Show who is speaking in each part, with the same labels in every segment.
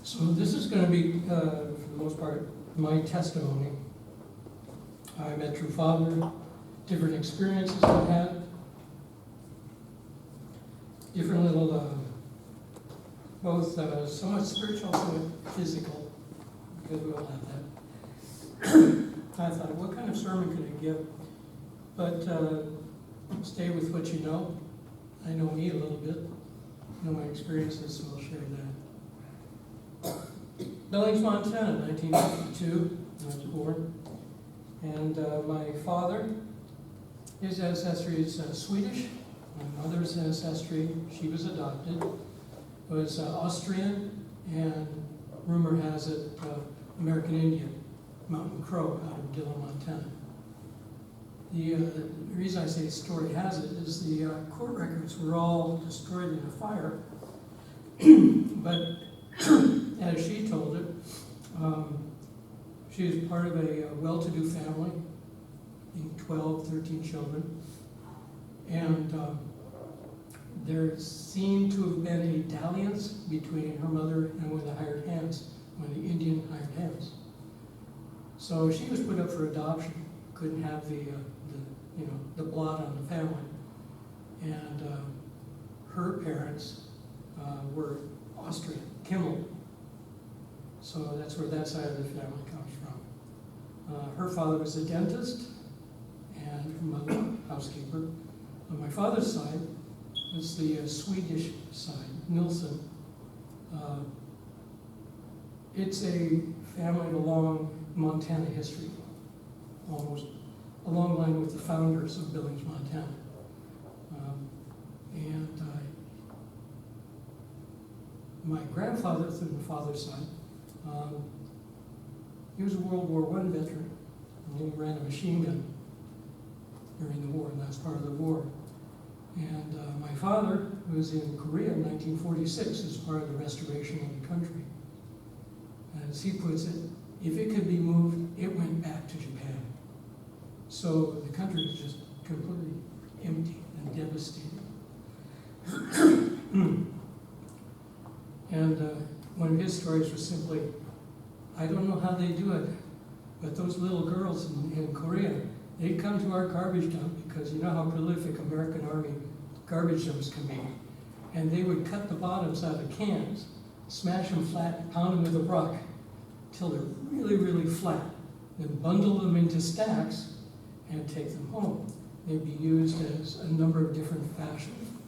Speaker 1: So this is going to be, for the most part, my testimony. I met True Father, different experiences I've had, different little, both somewhat spiritual, somewhat physical, because we all have that. I thought, what kind of sermon could I give? But stay with what you know. I know me a little bit, know my experiences, so I'll share that. Billings, Montana, 1952, I was born. And my father, his ancestry is Swedish. My mother's ancestry, she was adopted, was Austrian, and rumor has it, American Indian, Mountain Crow, out of Dillon, Montana. The reason I say the story has it is the court records were all destroyed in a fire, but as she told it, she was part of a well-to-do family, I think 12, 13 children, and there seemed to have been a dalliance between her mother and one of the hired hands, one of the Indian hired hands. So she was put up for adoption, couldn't have the blot on the family, and her parents were Austrian, Kimmel. So that's where that side of the family comes from. Her father was a dentist, and her mother, housekeeper. On my father's side was the Swedish side, Nilsson. It's a family of a long Montana history, almost a long line with the founders of Billings, Montana. My grandfather, through the father's side, he was a World War I veteran, and he ran a machine gun during the war, and that's part of the war. And my father was in Korea in 1946 as part of the restoration of the country. As he puts it, if it could be moved, it went back to Japan. So the country was just completely empty and devastated. And one of his stories was simply, I don't know how they do it, but those little girls in Korea, they'd come to our garbage dump because you know how prolific American Army garbage dumps can be. And they would cut the bottoms out of cans, smash them flat, pound them with a rock till they're really, really flat. Then bundle them into stacks and take them home. They'd be used as a number of different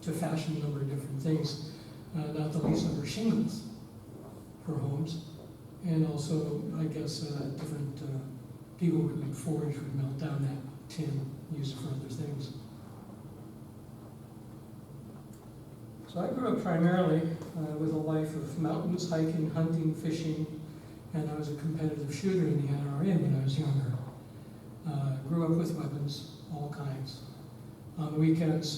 Speaker 1: to fashion a number of different things, not the least of shingles for homes. And also, I guess, different people who would forage would melt down that tin, use it for other things. So I grew up primarily with a life of mountains, hiking, hunting, fishing, and I was a competitive shooter in the NRA when I was younger. Grew up with weapons, all kinds. On the weekends,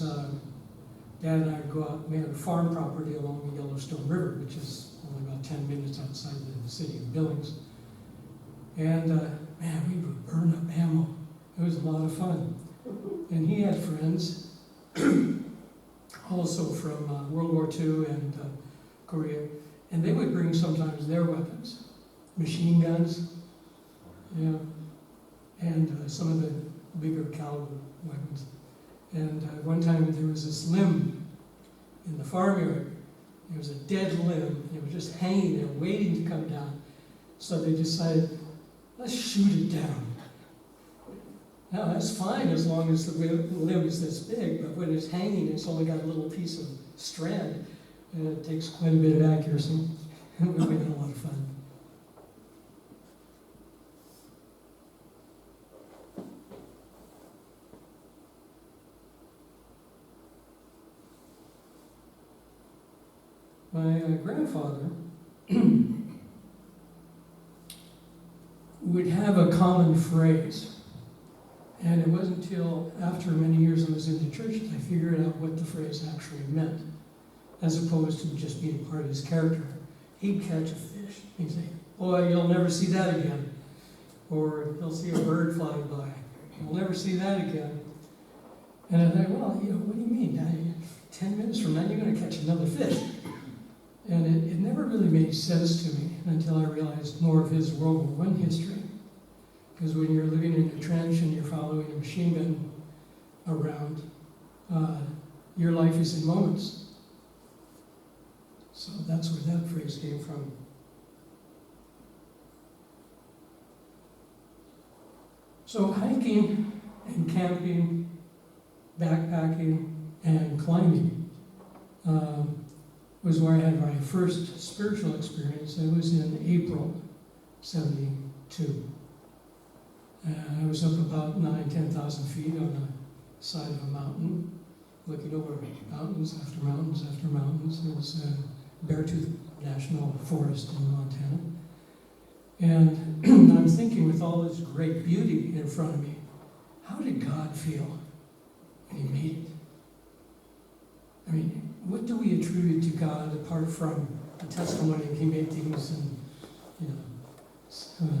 Speaker 1: Dad and I would go out, we had a farm property along the Yellowstone River, which is only about 10 minutes outside the city of Billings. And man, we would burn up ammo. It was a lot of fun. And he had friends, also from World War II and Korea, and they would bring sometimes their weapons, machine guns, and some of the bigger caliber weapons. And one time there was this limb in the farmyard. It was a dead limb. It was just hanging there, waiting to come down. So they decided, let's shoot it down. Now that's fine as long as the limb is this big, but when it's hanging, it's only got a little piece of strand, and it takes quite a bit of accuracy. And we had a lot of fun. My grandfather would have a common phrase, and it wasn't until after many years I was in the church that I figured out what the phrase actually meant, as opposed to just being part of his character. He'd catch a fish. He'd say, boy, you'll never see that again. Or he'll see a bird fly by. You'll never see that again. And I thought, well, what do you mean? 10 minutes from now, you're going to catch another fish. And it never really made sense to me. until I realized more of his World War I history. Because when you're living in a trench and you're following a machine gun around, your life is in moments. So that's where that phrase came from. So hiking and camping, backpacking, and climbing was where I had my first spiritual experience. It was in April 72. I was up about 10,000 feet on the side of a mountain, looking over mountains after mountains after mountains. It was Beartooth National Forest in Montana. And I'm thinking, with all this great beauty in front of me, how did God feel when he made it? I mean, what do we attribute to God apart from the testimony that he made things in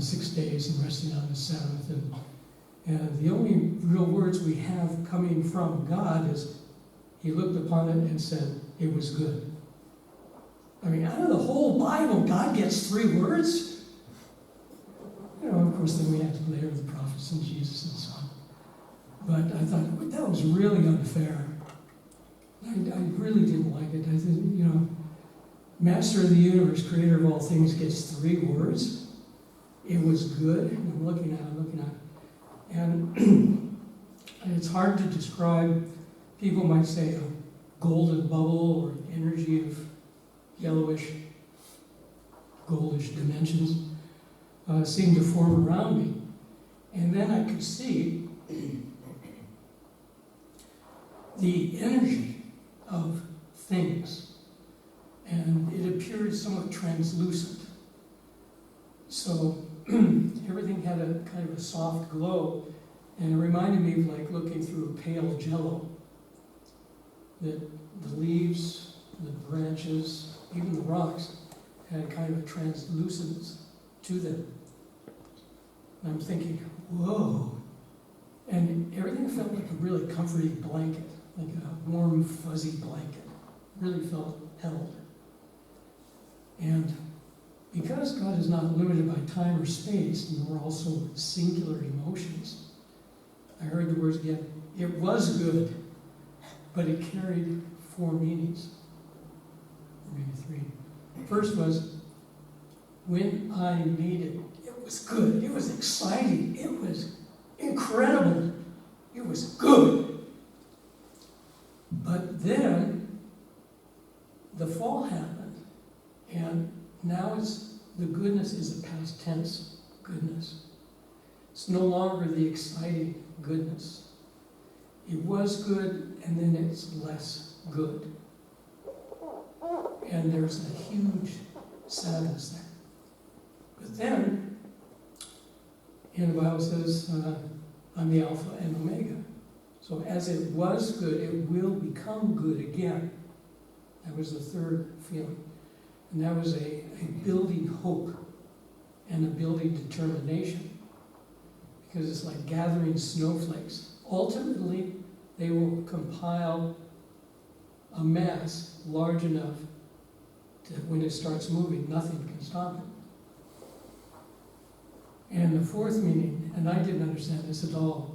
Speaker 1: 6 days and resting on the seventh? And the only real words we have coming from God is he looked upon it and said, it was good. I mean, out of the whole Bible, God gets 3 words? Of course, then we have to layer the prophets and Jesus and so on. But I thought, that was really unfair. I really didn't like it. I think, Master of the universe, creator of all things, gets 3 words. It was good. And I'm looking at it. And it's hard to describe. People might say a golden bubble or energy of yellowish, goldish dimensions seemed to form around me. And then I could see the energy of things. And it appeared somewhat translucent. So everything had a kind of a soft glow. And it reminded me of like looking through a pale jello. That the leaves, the branches, even the rocks had kind of a translucence to them. And I'm thinking, whoa. And everything felt like a really comforting blanket, like a warm, fuzzy blanket. Really felt held. And because God is not limited by time or space, nor also singular emotions, I heard the words again, it was good, but it carried 4 meanings, or maybe 3. First was, when I made it, it was good, it was exciting, it was incredible, it was good. But then, the fall happened, and now the goodness is a past tense goodness. It's no longer the exciting goodness. It was good, and then it's less good. And there's a huge sadness there. But then, the Bible says, I'm the Alpha and Omega. So as it was good, it will become good again. That was the third feeling. And that was a building hope and a building determination. Because it's like gathering snowflakes. Ultimately, they will compile a mass large enough that when it starts moving, nothing can stop it. And the fourth meaning, and I didn't understand this at all,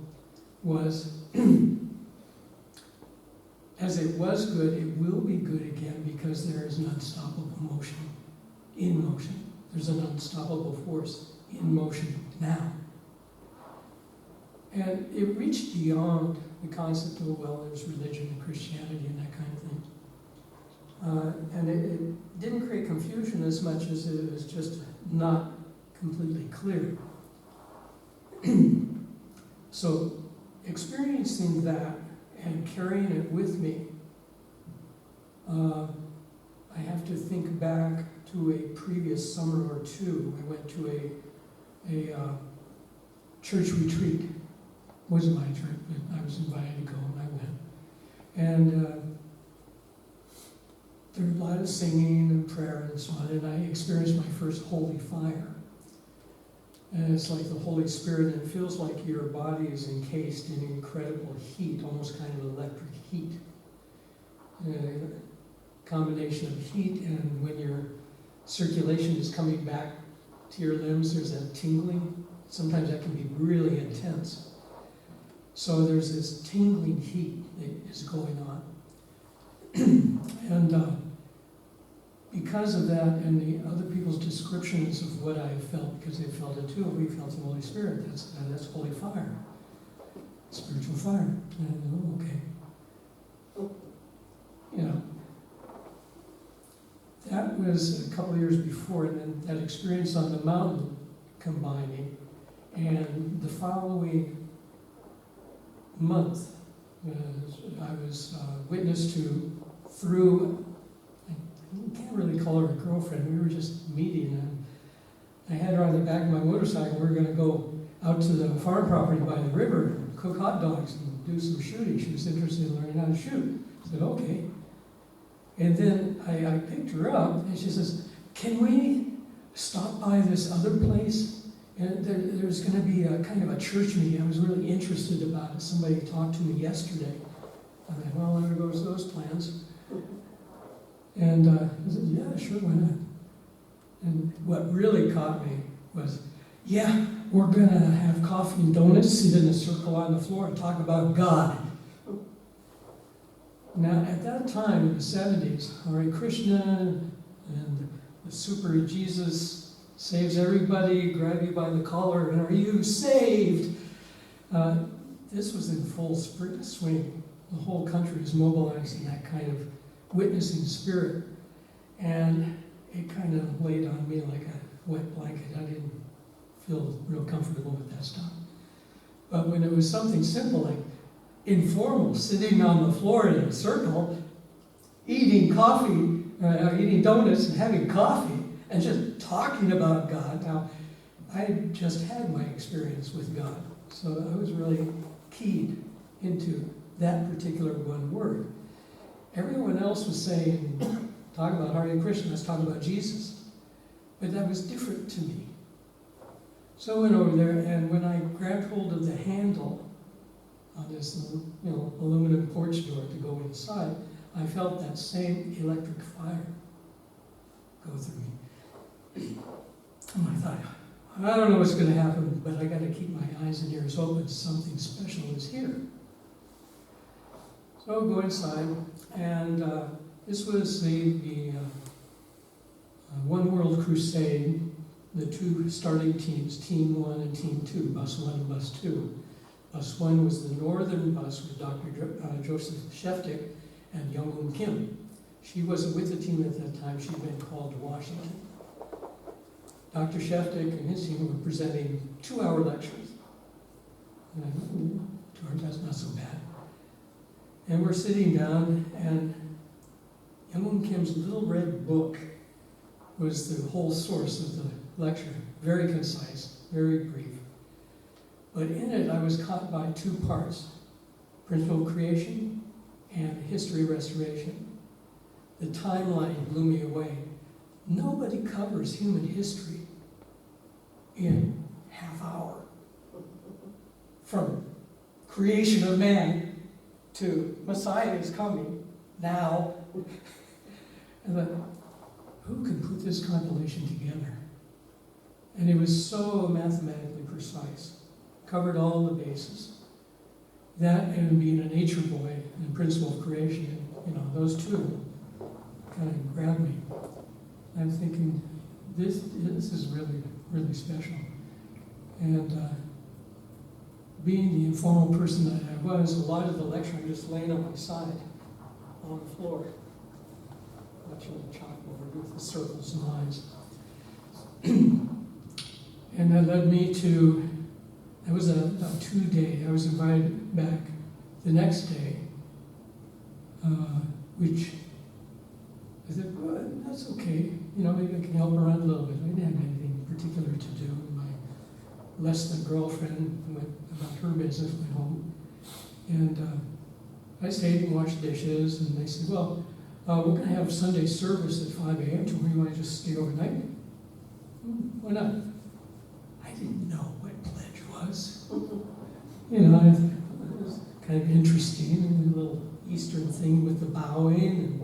Speaker 1: was as it was good, it will be good again because there is an unstoppable motion in motion. There's an unstoppable force in motion now. And it reached beyond the concept of, well, there's religion and Christianity and that kind of thing. And it didn't create confusion as much as it was just not completely clear. So experiencing that and carrying it with me, I have to think back to a previous summer or two. I went to a church retreat. It wasn't my trip, but I was invited to go, and I went. And there was a lot of singing and prayer and so on, and I experienced my first holy fire. And it's like the Holy Spirit, and it feels like your body is encased in incredible heat, almost kind of electric heat. A combination of heat, and when you're circulation is coming back to your limbs. There's that tingling. Sometimes that can be really intense. So there's this tingling heat that is going on. And because of that and the other people's descriptions of what I felt, because they felt it too, we felt the Holy Spirit. That's holy fire, spiritual fire. And okay. You know, that was a couple of years before, and then that experience on the mountain combining, and the following month, I was witness to through, I can't really call her a girlfriend, we were just meeting, and I had her on the back of my motorcycle. We were going to go out to the farm property by the river and cook hot dogs and do some shooting. She was interested in learning how to shoot. I said, okay. And then I picked her up, and she says, can we stop by this other place? And there's going to be a kind of a church meeting. I was really interested about it. Somebody talked to me yesterday. I thought, well, there goes those plans. And I said, yeah, sure, why not? And what really caught me was, yeah, we're going to have coffee and donuts, sit in a circle on the floor and talk about God. Now, at that time, in the 70s, Hare Krishna and the super Jesus saves everybody, grab you by the collar, and are you saved? This was in full swing. The whole country was mobilized in that kind of witnessing spirit. And it kind of laid on me like a wet blanket. I didn't feel real comfortable with that stuff. But when it was something simple, like informal, sitting on the floor in a circle, eating coffee, eating donuts and having coffee, and just talking about God. Now, I just had my experience with God, so I was really keyed into that particular one word. Everyone else was saying, talking about Hare Krishna, let's talk about Jesus. But that was different to me. So I went over there, and when I grabbed hold of the handle on this aluminum porch door to go inside, I felt that same electric fire go through me. And I thought, I don't know what's going to happen, but I got to keep my eyes and ears open. Something special is here. So I go inside, and this was the One World Crusade, the two starting teams, Team 1 and Team 2, Bus 1 and Bus 2. Bus 1 was the northern bus with Dr. Joseph Sheftik and Young-Hoon Kim. She wasn't with the team at that time. She'd been called to Washington. Dr. Sheftik and his team were presenting 2-hour lectures. And I thought, 2 hours, that's not so bad. And we're sitting down, and Young-Hoon Kim's little red book was the whole source of the lecture. Very concise, very brief. But in it, I was caught by 2 parts: principle of creation and history of restoration. The timeline blew me away. Nobody covers human history in half hour. From creation of man to Messiah is coming now. And then, who can put this compilation together? And it was so mathematically precise. Covered all the bases. That and being a nature boy and principle of creation, those two kind of grabbed me. I'm thinking, this is really, really special. And being the informal person that I was, a lot of the lecture I'm just laying on my side on the floor, watching the chalkboard with the circles and lines. And that led me to, it was a 2-day. I was invited back the next day, which I said, well, that's okay. Maybe I can help around a little bit. I didn't have anything particular to do. My less than girlfriend went about her business, went home. And I stayed and washed dishes, and they said, well, we're going to have Sunday service at 5 a.m. tomorrow. You want to just stay overnight? Why not? I didn't know what pledge was. I thought it was kind of interesting, and the little Eastern thing with the bowing and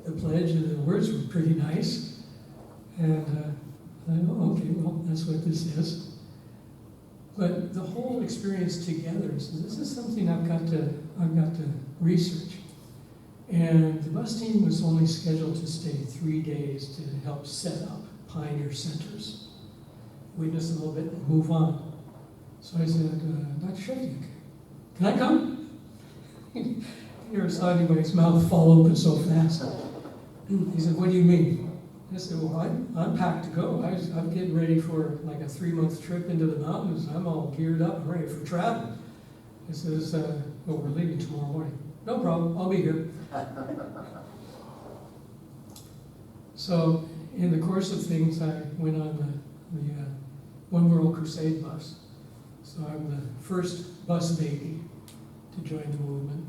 Speaker 1: the pledge, and the words were pretty nice. And I thought, okay, well, that's what this is. But the whole experience together, so this is something I've got to research. And the bus team was only scheduled to stay 3 days to help set up Pioneer Centers, witness a little bit, and move on. So I said, Dr. Sheffield, can I come? You never saw anybody's mouth fall open so fast. He said, what do you mean? I said, well, I'm packed to go. I'm getting ready for like a 3-month trip into the mountains. I'm all geared up and ready for travel. He says, well, we're leaving tomorrow morning. No problem, I'll be here. So in the course of things, I went on the One World Crusade bus. So I'm the first bus baby to join the movement,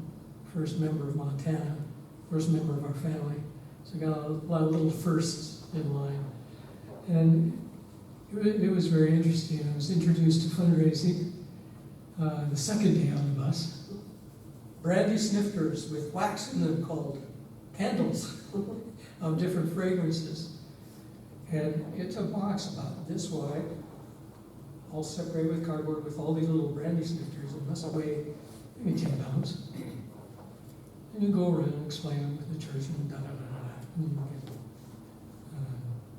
Speaker 1: first member of Montana, first member of our family. So I got a lot of little firsts in line. And it was very interesting. I was introduced to fundraising the second day on the bus. Brandy snifters with wax in them called candles of different fragrances. And it's a box about this wide, all separated with cardboard with all these little brandy snifters. It must weigh maybe 10 pounds. And you go around and explain them to the church and and you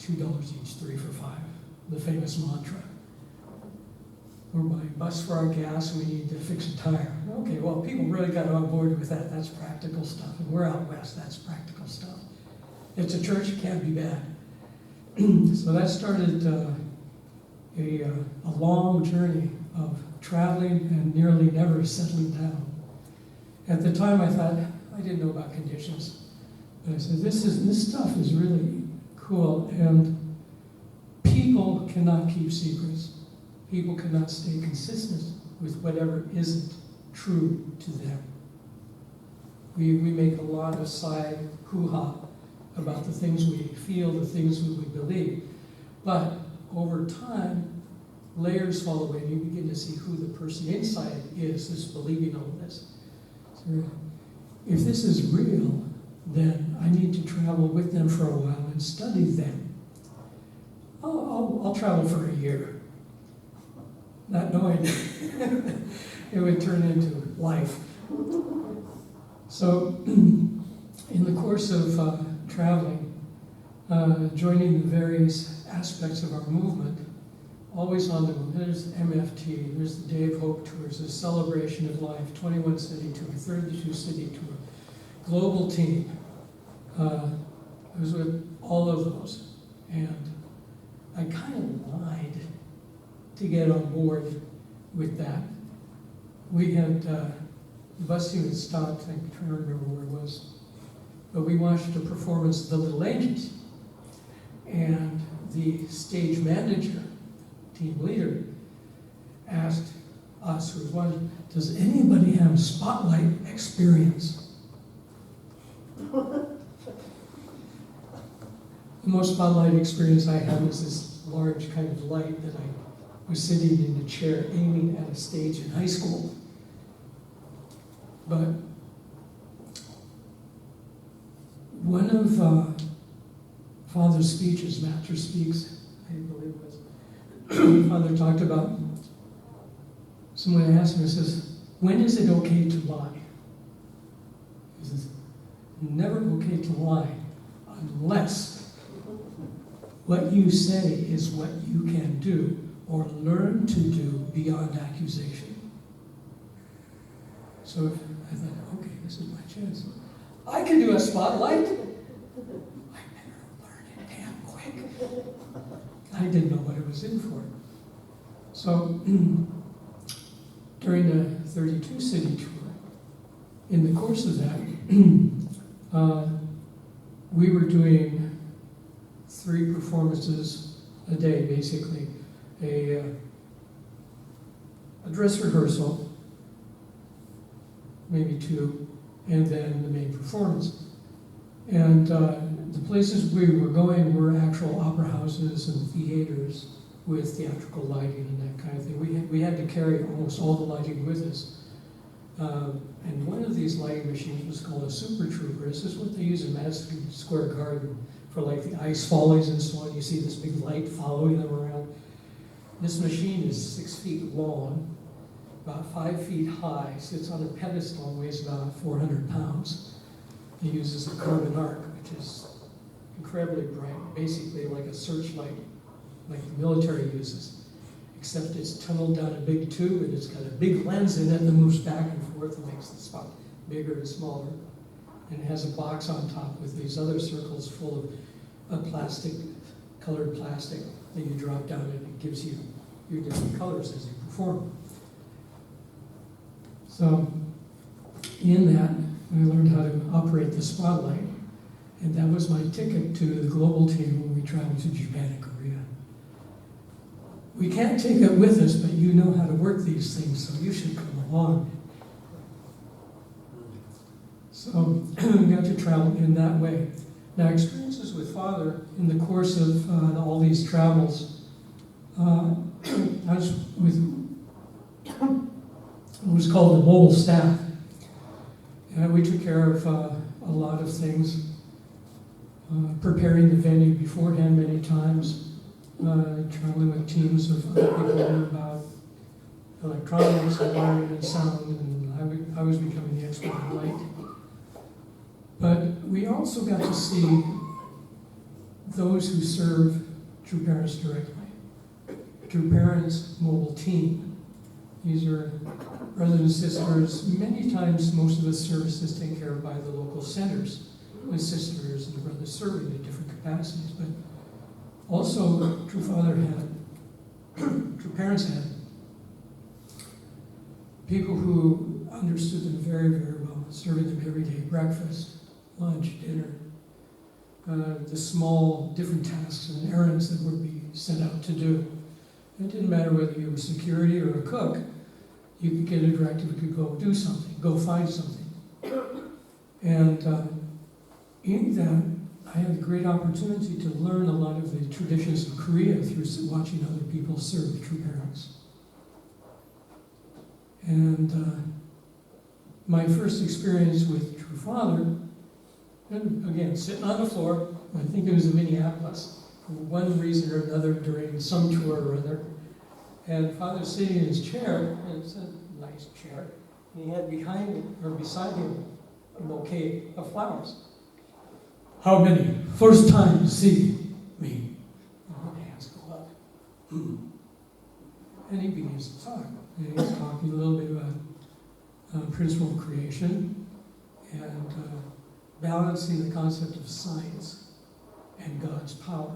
Speaker 1: get $2 each, 3 for 5. The famous mantra. We're buying bus for our gas, we need to fix a tire. Okay, well, people really got on board with that. That's practical stuff. And we're out west, that's practical stuff. It's a church, it can't be bad. So that started a long journey of traveling and nearly never settling down. At the time, I thought, I didn't know about conditions. But I said, this stuff is really cool, and people cannot keep secrets. People cannot stay consistent with whatever isn't true to them. We make a lot of side hoo-ha about the things we feel, the things we believe. But over time, layers fall away, and you begin to see who the person inside is that's believing all this. So if this is real, then I need to travel with them for a while and study them. I'll travel for a year, not knowing it would turn into life. So in the course of traveling, joining the various aspects of our movement, always on the move. There's MFT, there's the Day of Hope tours, there's Celebration of Life, 21 city tour, 32 city tour, global team. I was with all of those, and I kind of lied to get on board with that. We had, the bus team had stopped, I'm trying to remember where it was, but we watched a performance of The Little Angels, and the stage manager, team leader, asked us, who was one, does anybody have a spotlight experience? The most spotlight experience I had was this large kind of light that I was sitting in a chair aiming at a stage in high school. But one of Father's speeches, Master Speaks, I believe it was, Father talked about, someone asked him, says, when is it okay to lie? He says, never okay to lie unless what you say is what you can do or learn to do beyond accusation. So I thought, okay, this is my chance. I can do a spotlight. I better learn it damn quick. I didn't know what it was in for. So during the 32 city tour, in the course of that, we were doing 3 performances a day, basically. A dress rehearsal, maybe 2, and then the main performance. And the places we were going were actual opera houses and theaters with theatrical lighting and that kind of thing. We had to carry almost all the lighting with us. And one of these lighting machines was called a Super Trooper. This is what they use in Madison Square Garden for like the ice follies and so on. You see this big light following them around. This machine is 6 feet long, about 5 feet high, sits on a pedestal and weighs about 400 pounds. It uses a carbon arc, which is incredibly bright, basically like a searchlight, like the military uses, except it's tunneled down a big tube and it's got a big lens in it that moves back and forth and makes the spot bigger and smaller. And it has a box on top with these other circles full of plastic, colored plastic that you drop down and it gives you your different colors as you perform. So in that, I learned how to operate the spotlight, and that was my ticket to the global team when we traveled to Japan and Korea. We can't take it with us, but you know how to work these things, so you should come along. So we got to travel in that way. Now, experiences with Father in the course of all these travels, I was with what was called the mobile staff. And we took care of a lot of things, preparing the venue beforehand many times, traveling with teams of other people learning about electronics and wiring and sound, and I was becoming the expert in light. But we also got to see those who serve True Parents directly. True Parents Mobile Team. These are brothers and sisters. Many times, most of the services taken care of by the local centers, with sisters and brothers serving in different capacities. But also, True Father had, True Parents had people who understood them very, very well, serving them every day, breakfast, lunch, dinner, the small different tasks and errands that would be sent out to do. It didn't matter whether you were security or a cook. You could get a directive, you could go do something, go find something. And in that, I had a great opportunity to learn a lot of the traditions of Korea through watching other people serve True Parents. And my first experience with True Father, and again, sitting on the floor, I think it was in Minneapolis, for one reason or another during some tour or other. And Father's sitting in his chair, and it's a nice chair, and he had behind him, or beside him, a bouquet of flowers. How many? First time to see me. And the hands go up. And he begins to talk. And he's talking a little bit about principle of creation and balancing the concept of science and God's power.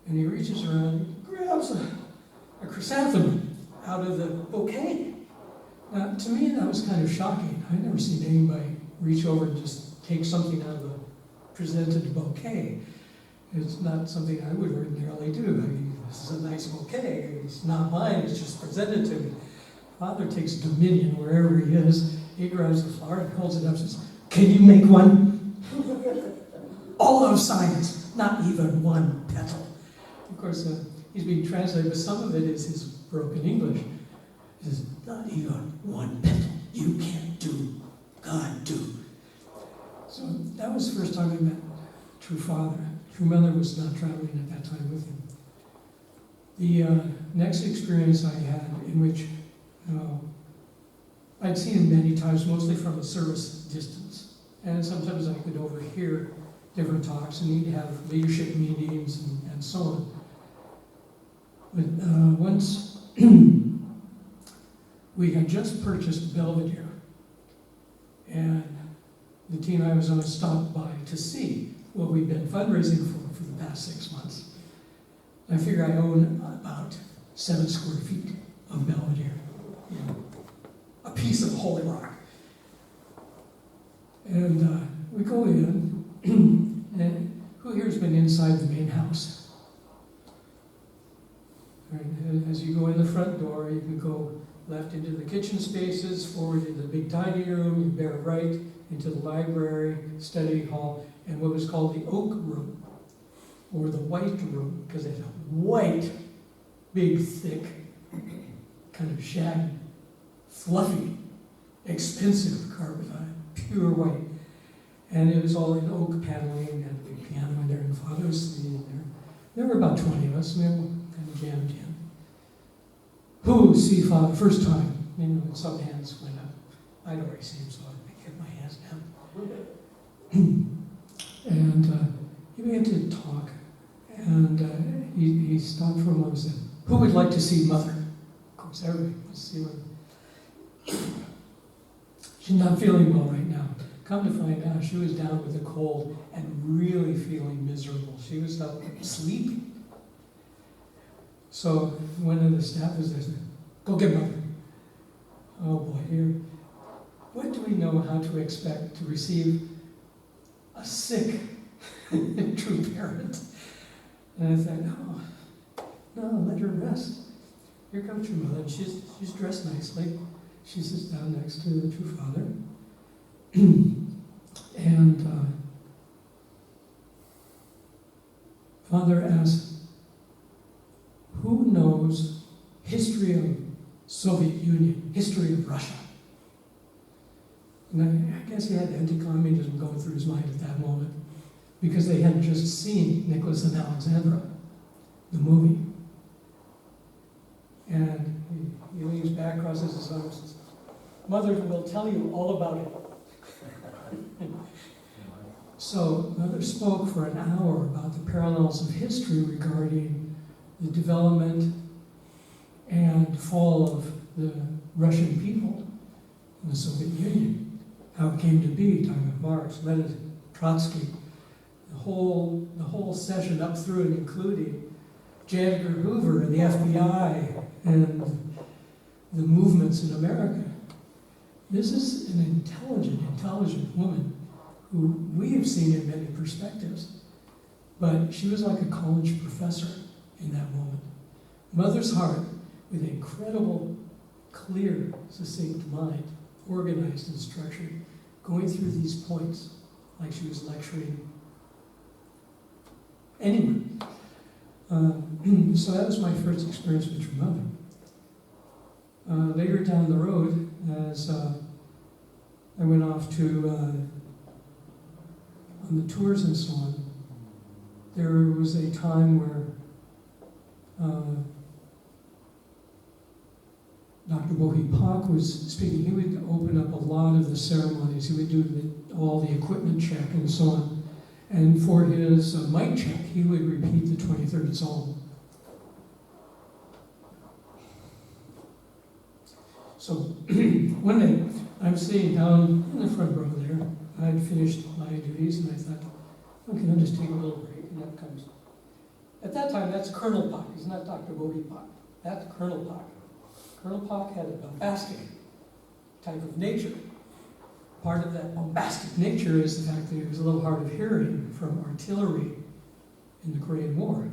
Speaker 1: And he reaches around and grabs a chrysanthemum out of the bouquet. Now, to me, that was kind of shocking. I'd never seen anybody reach over and just take something out of a presented bouquet. It's not something I would ordinarily do. I mean, this is a nice bouquet. It's not mine, it's just presented to me. Father takes dominion wherever he is. He grabs the flower and holds it up and says, "Can you make one?" All of science, not even one petal. Of course, he's being translated, but some of it is his broken English. He says, "Not even one petal. You can't do. God do." So that was the first time I met True Father. True Mother was not traveling at that time with him. The next experience I had, in which I'd seen him many times, mostly from a service distance. And sometimes I could overhear different talks, and he'd have leadership meetings and so on. But once we had just purchased Belvedere, and the team I was on stopped by to see what we'd been fundraising for the past 6 months. I figure I own about 7 square feet of Belvedere, a piece of holy rock. And we go in, and who here has been inside the main house? Right, as you go in the front door, you can go left into the kitchen spaces, forward into the big dining room, you bear right into the library, study hall, and what was called the oak room, or the white room, because it had a white, big, thick, kind of shaggy, fluffy, expensive carpet on it, pure white. And it was all in oak paneling, and had a big piano in there, and Father was sitting in there. There were about 20 of us, and we all kind of jammed in. Who see Father first time? And some hands went up. I'd already seen him, so I kept my hands down. And he began to talk, and he stopped for a moment and said, "Who would like to see Mother?" Of course, everybody wants to see Mother. She's not feeling well right now. Come to find out, she was down with a cold and really feeling miserable. She was up sleeping. So one of the staff was there, said, "Go get Mother." Oh boy, here. What do we know how to expect to receive a sick true parent? And I thought, no, let her rest. Here comes your mother. She's dressed nicely. She sits down next to the true Father. And Father asks, "Who knows history of Soviet Union, history of Russia?" And I guess he had anti-communism going through his mind at that moment, because they had just seen Nicholas and Alexandra, the movie. And he leans back, crosses his arms, and says, "Mother will tell you all about it." So Mother spoke for an hour about the parallels of history regarding the development and fall of the Russian people in the Soviet Union, how it came to be, talking about Marx, Lenin, Trotsky, the whole session up through and including J. Edgar Hoover and the FBI and the movements in America. This is an intelligent woman who we have seen in many perspectives, but she was like a college professor in that moment. Mother's heart, with incredible, clear, succinct mind, organized and structured, going through these points like she was lecturing anyone. So that was my first experience with your mother. Later down the road, as I went off to on the tours and so on, there was a time where Dr. Bohi Pak was speaking. He would open up a lot of the ceremonies. He would do all the equipment check and so on. And for his mic check, he would repeat the 23rd Psalm. So one day, I'm sitting down in the front row there. I had finished my duties, and I thought, okay, I'll just take a little break. And that comes. At that time, that's Colonel Pak. He's not Dr. Bohi Pak. That's Colonel Pak. Colonel Pak had a bombastic type of nature. Part of that bombastic nature is the fact that he was a little hard of hearing from artillery in the Korean War.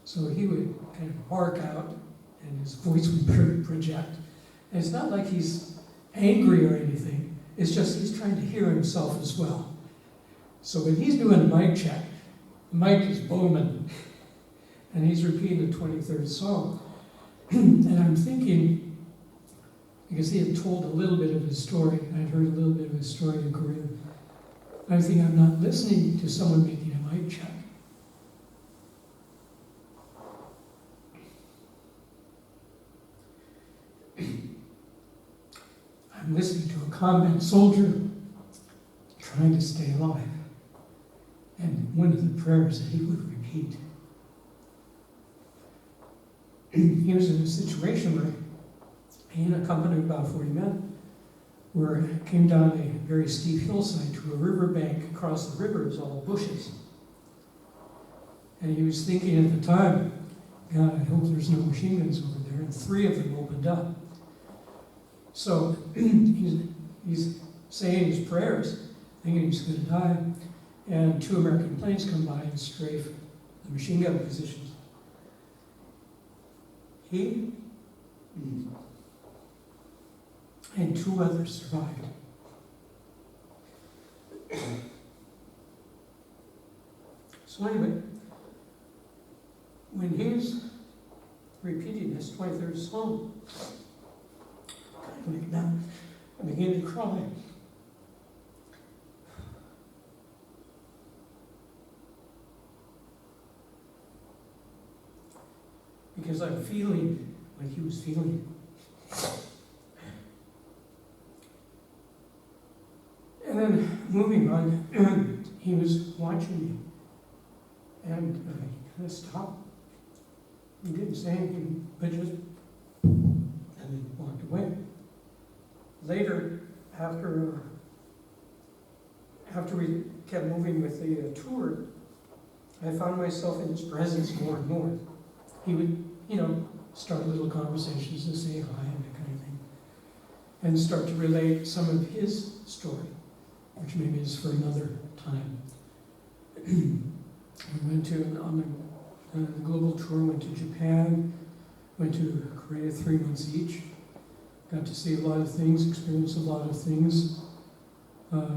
Speaker 1: So he would kind of bark out, and his voice would project. And it's not like he's angry or anything. It's just he's trying to hear himself as well. So when he's doing a mic check, the mic is booming, and he's repeating the 23rd Psalm. And I'm thinking, because he had told a little bit of his story, I'd heard a little bit of his story in Korea. I think I'm not listening to someone making a mic check. I'm listening to a combat soldier trying to stay alive. And one of the prayers that he would repeat. He was in a situation where he and a company of about 40 men came down a very steep hillside to a riverbank. Across the river is all bushes. And he was thinking at the time, God, I hope there's no machine guns over there. And 3 of them opened up. So he's saying his prayers, thinking he's going to die. And 2 American planes come by and strafe the machine gun positions. He and 2 others survived. So anyway, when he's repeating this 23rd Psalm, I begin to cry. because I'm feeling what he was feeling. And then moving on, he was watching me, and he kind of stopped. He didn't say anything, but just, and then walked away. Later, after we kept moving with the tour, I found myself in his presence more and more. He would, start little conversations and say hi and that kind of thing, and start to relate some of his story, which maybe is for another time. We went on the global tour, went to Japan, went to Korea 3 months each. Got to see a lot of things, experienced a lot of things.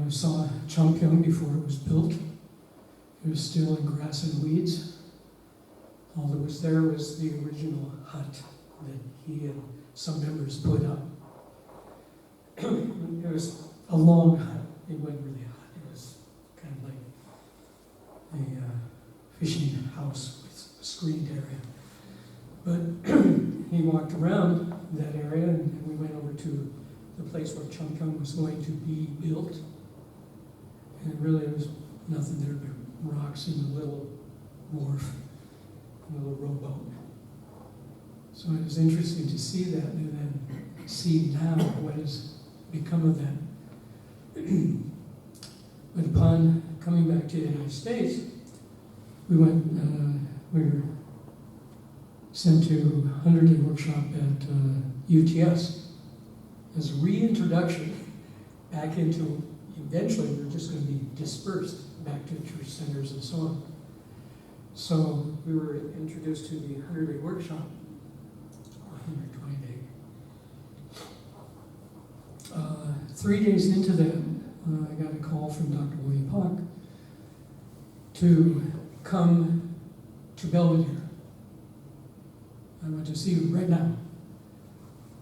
Speaker 1: Saw Chongpyeong before it was built. It was still in grass and weeds. All that was there was the original hut that he and some members put up. It was a long hut. It wasn't really a hut. It was kind of like a fishing house with a screened area. But he walked around that area, and we went over to the place where Chongpyeong was going to be built. And really there was nothing there but rocks and a little wharf, a little rowboat. So it was interesting to see that, and then see now what has become of that. But upon coming back to the United States, we were sent to 100-day workshop at UTS as a reintroduction back into, eventually we were just going to be dispersed back to church centers and so on. So we were introduced to the 100-day workshop, 120-day. 3 days into that, I got a call from Dr. William Pak to come to Belvedere. I want to see you right now.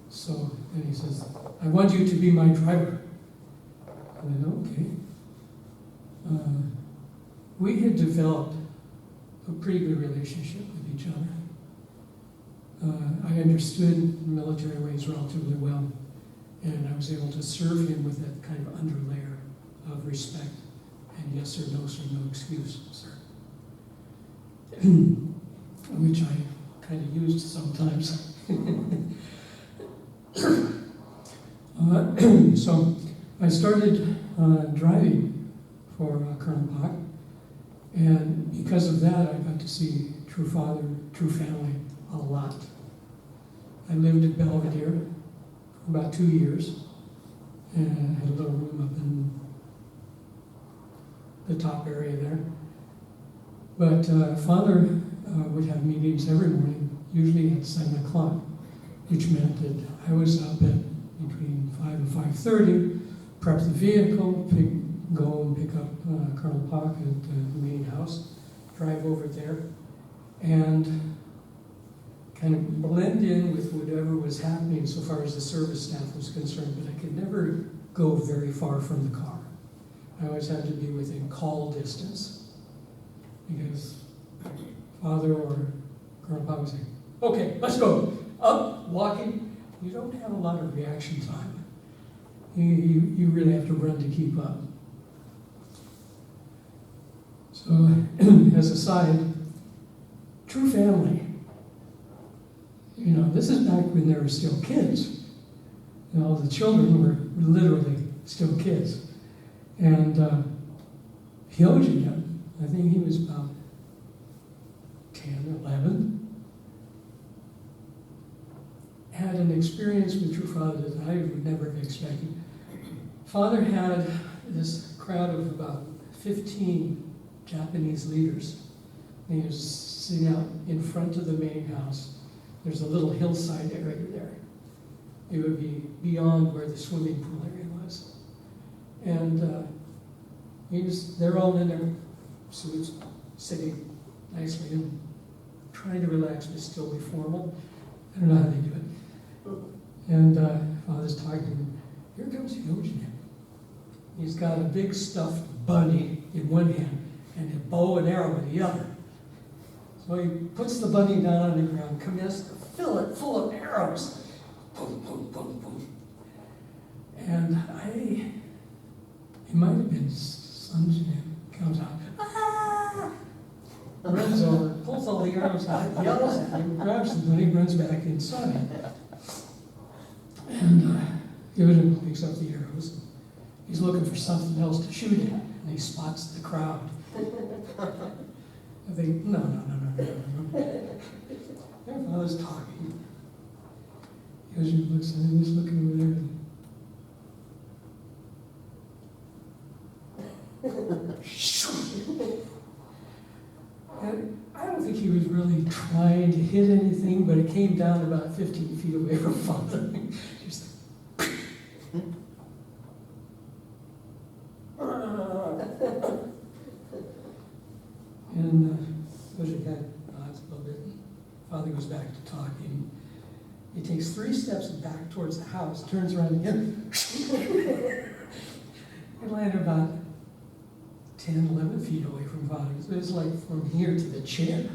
Speaker 1: So then he says, I want you to be my driver. I went, okay. We had developed a pretty good relationship with each other. I understood military ways relatively well, and I was able to serve him with that kind of underlayer of respect. And yes sir, no sir, no excuse, sir. Which I kind of used sometimes. So I started driving for Colonel Pak, and because of that, I got to see True Father, True Family a lot. I lived at Belvedere for about 2 years, and had a little room up in the top area there. But Father would have meetings every morning, usually at 7 o'clock, which meant that I was up at between 5 and 5:30, prep the vehicle, go and pick up Colonel Pak at the main house, drive over there, and kind of blend in with whatever was happening so far as the service staff was concerned, but I could never go very far from the car. I always had to be within call distance, because Father or Colonel Pak would say, okay, let's go. Up, walking. You don't have a lot of reaction time. You really have to run to keep up. So, as a side, True Family. This is back when there were still kids. The children were literally still kids. And Hyojin, I think he was about 10, 11, had an experience with True Father that I would never have expected. Father had this crowd of about 15 Japanese leaders. And he was sitting out in front of the main house. There's a little hillside area there. It would be beyond where the swimming pool area was. And they're all in their suits, sitting nicely and trying to relax but still be formal. I don't know how they do it. And Father's talking to him. Here comes Hyojin. He's got a big stuffed bunny in one hand and a bow and arrow in the other. So he puts the bunny down on the ground, commences to fill it full of arrows. Boom, boom, boom, boom. And it might have been Sun Jin, comes out, ah! Runs over, pulls all the arrows out, yells at him, grabs the bunny, runs back inside. And Yoda picks up the arrows. He's looking for something else to shoot at, and he spots the crowd. I think, no. Their father's talking. Yoda looks at him, he's looking over there. And I don't think he was really trying to hit anything, but it came down about 15 feet away from father. Just like, and Yoda had nods a little bit. Father goes back to talking. He takes 3 steps back towards the house, turns around again. He landed about 10, 11 feet away from father. So it's like from here to the chair.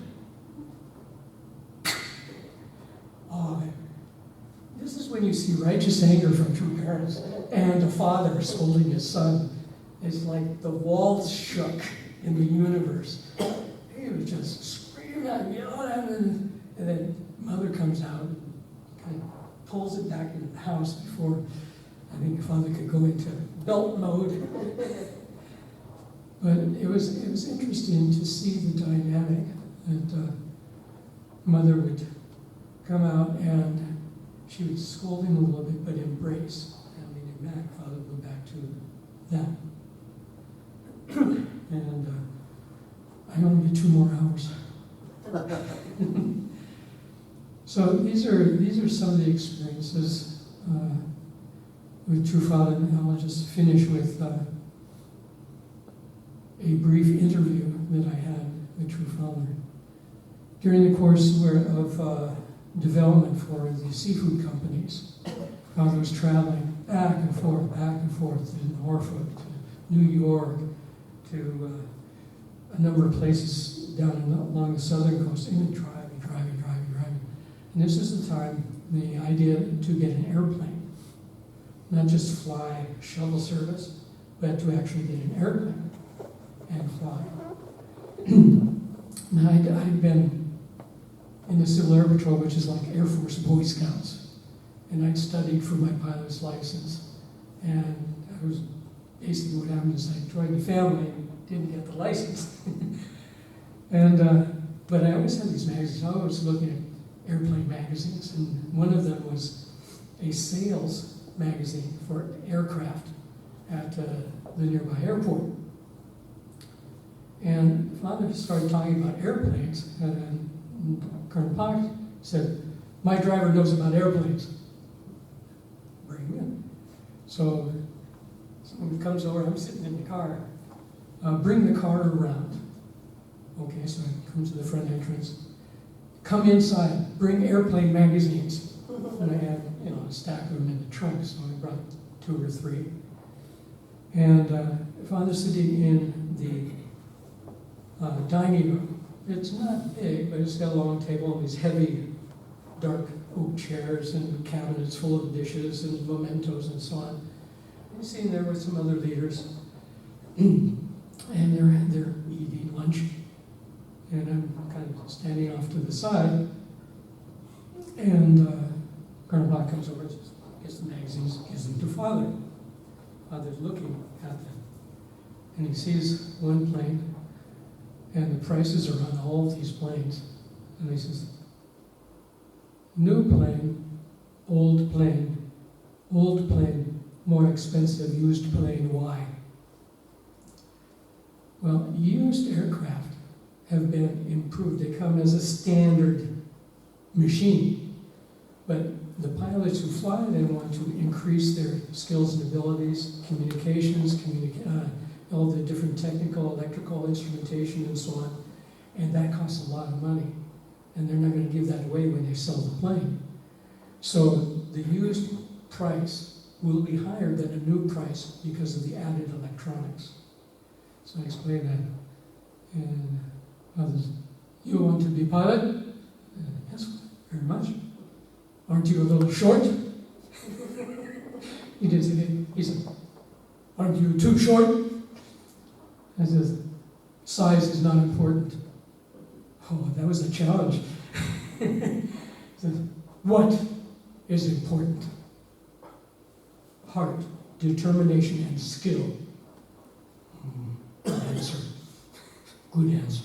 Speaker 1: Oh, this is when you see righteous anger from true parents and a father scolding his son. It's like the walls shook in the universe. He was just screaming and yelling at him, and then mother comes out and kind of pulls it back into the house before I think father could go into belt mode. But it was interesting to see the dynamic that mother would come out and she would scold him a little bit, but embrace and lead him back. Father would go back to that. And I only get 2 more hours. So these are some of the experiences with True Father. And I'll just finish with a brief interview that I had with True Father. During the course of development for the seafood companies, Father was traveling back and forth to Norfolk, to New York, to a number of places down along the southern coast, and driving. And this is the time, the idea to get an airplane, not just fly shuttle service, but to actually get an airplane and fly. Now, I'd been in the Civil Air Patrol, which is like Air Force Boy Scouts, and I'd studied for my pilot's license. And I was basically what happened is I joined the family and didn't get the license. But I always had these magazines. I was looking at airplane magazines, and one of them was a sales magazine for aircraft at the nearby airport. And Father started talking about airplanes, and Colonel Pox said, "My driver knows about airplanes. Bring him in." So someone comes over, I'm sitting in the car. Bring the car around. Okay, so I come to the front entrance. Come inside, bring airplane magazines. And I had, a stack of them in the trunk, so I brought 2 or 3. And Father sitting in the dining room. It's not big, but it's got a long table and these heavy, dark oak chairs and cabinets full of dishes and mementos and so on. I'm sitting there with some other leaders, and they're eating lunch. And I'm kind of standing off to the side, and Colonel Block comes over and gets the magazines, gives them to Father. Father's looking at them, and he sees one plane, and the prices are on all of these planes. And he says, "New plane, old plane, more expensive, used plane, why?" Well, used aircraft have been improved. They come as a standard machine. But the pilots who fly them want to increase their skills and abilities, communications, all the different technical, electrical instrumentation and so on. And that costs a lot of money. And they're not going to give that away when they sell the plane. So the used price will be higher than a new price because of the added electronics. So I explained that. And others, You want to be pilot? Yes, very much. Aren't you a little short? He did say, he said, aren't you too short? I said, size is not important. Oh, that was a challenge. He said, what is important? Heart, determination, and skill. Good answer. Good answer.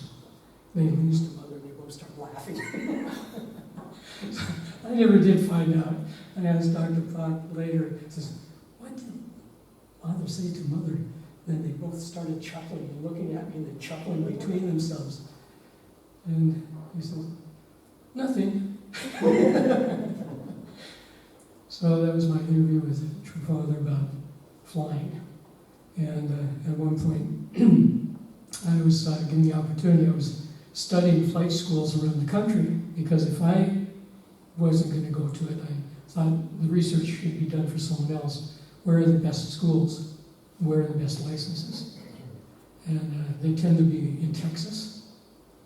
Speaker 1: They lose to mother and they both start laughing. I never did find out. I asked Dr. Clark later, he says, what did father say to mother? Then they both started chuckling and looking at me and then chuckling between themselves. And he says, nothing. So that was my interview with True Father about flying. And at one point, I was given the opportunity, I was studying flight schools around the country, because if I wasn't going to go to it, I thought the research should be done for someone else. Where are the best schools? Where are the best licenses? And they tend to be in Texas,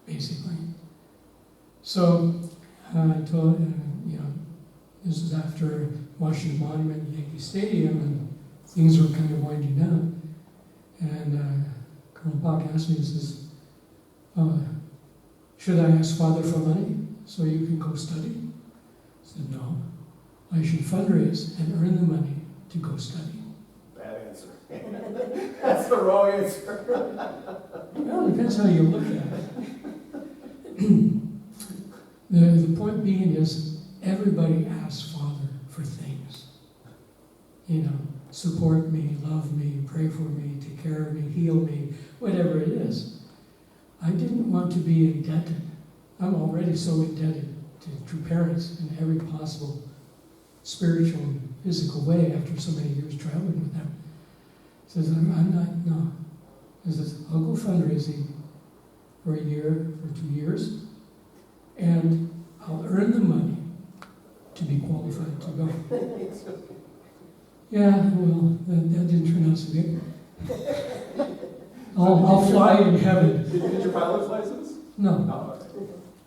Speaker 1: basically. So I told, this was after Washington Monument and Yankee Stadium, and things were kind of winding down. And Colonel Pock asked me, he says, should I ask Father for money so you can go study? I said, no. I should fundraise and earn the money to go study.
Speaker 2: Bad answer. That's the wrong answer.
Speaker 1: Well, it depends how you look at it. The point being is, everybody asks Father for things. Support me, love me, pray for me, take care of me, heal me, whatever it is. I didn't want to be indebted. I'm already so indebted to True Parents in every possible spiritual and physical way after so many years traveling with them. He says, I'm not, no. He says, I'll go fundraising for a year or 2 years, and I'll earn the money to be qualified to go. Yeah, well, that didn't turn out so good. I'll fly in heaven.
Speaker 2: Did you get your pilot's license?
Speaker 1: No.
Speaker 2: No.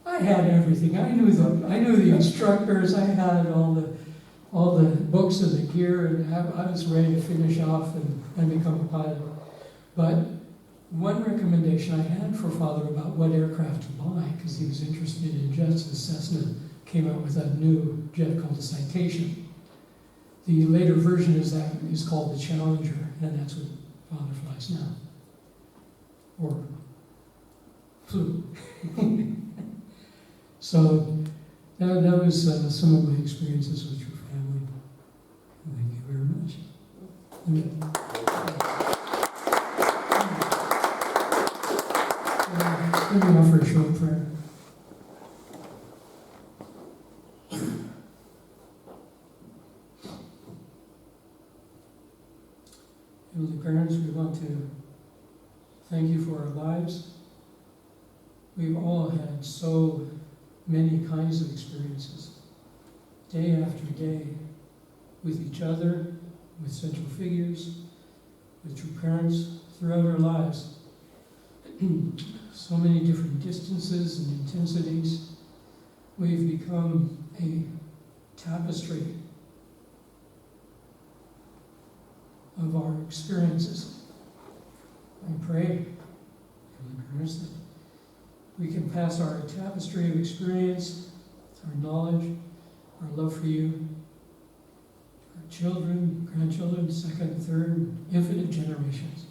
Speaker 1: I had everything. I knew the instructors. I had all the books and the gear, and I was ready to finish off and become a pilot. But one recommendation I had for Father about what aircraft to buy, because he was interested in jets, and Cessna came out with a new jet called the Citation. The later version is called the Challenger, and that's what Father flies now. Or flew. So that was some of my experiences with True Family. Thank you very much. Let me offer a short prayer. Heavenly Parents, we want to thank you for our lives. We've all had so many kinds of experiences, day after day, with each other, with central figures, with True Parents throughout our lives. So many different distances and intensities. We've become a tapestry of our experiences. I pray, Heavenly Parents, that we can pass our tapestry of experience, our knowledge, our love for you, our children, grandchildren, second, third, infinite generations.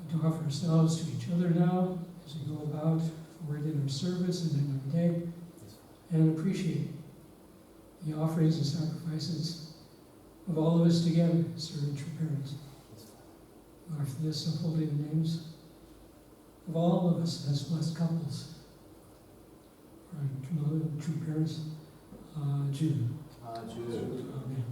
Speaker 1: And to offer ourselves to each other now as we go about forward in our service and in our day, and appreciate the offerings and sacrifices of all of us together serving True Parents. Lord, for this, upholding the names of all of us as blessed couples, for our True Parents, Jude.
Speaker 2: Jude.
Speaker 1: Amen.